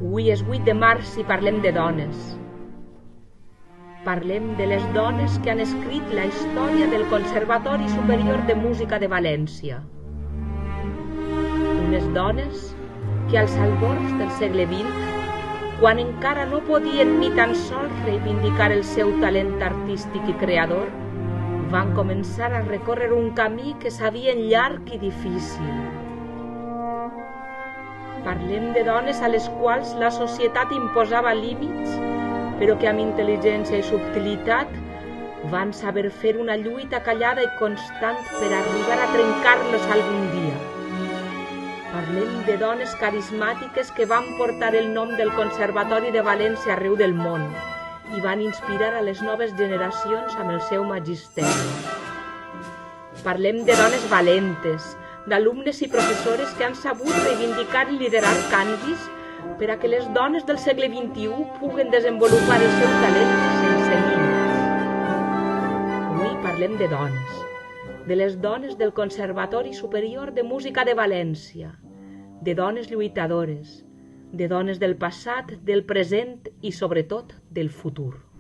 Avui és 8 de març i parlem de dones. Parlem de les dones que han escrit la història del Conservatori Superior de Música de València. Unes dones que als albors del segle XX, quan encara no podien ni tan sols reivindicar el seu talent artístic i creador, van començar a recórrer un camí que sabien llarg i difícil. Parlem de dones a les quals la societat imposava límits, però que amb intel·ligència i subtilitat van saber fer una lluita callada i constant per arribar a trencar-los algun dia. Parlem de dones carismàtiques que van portar el nom del Conservatori de València arreu del món i van inspirar a les noves generacions amb el seu magisteri. Parlem de dones valentes, d'alumnes i professores que han sabut reivindicar i liderar canvis per a que les dones del segle XXI puguen desenvolupar el seu talent sense límits. Avui parlem de dones, de les dones del Conservatori Superior de Música de València, de dones lluitadores, de dones del passat, del present i sobretot del futur.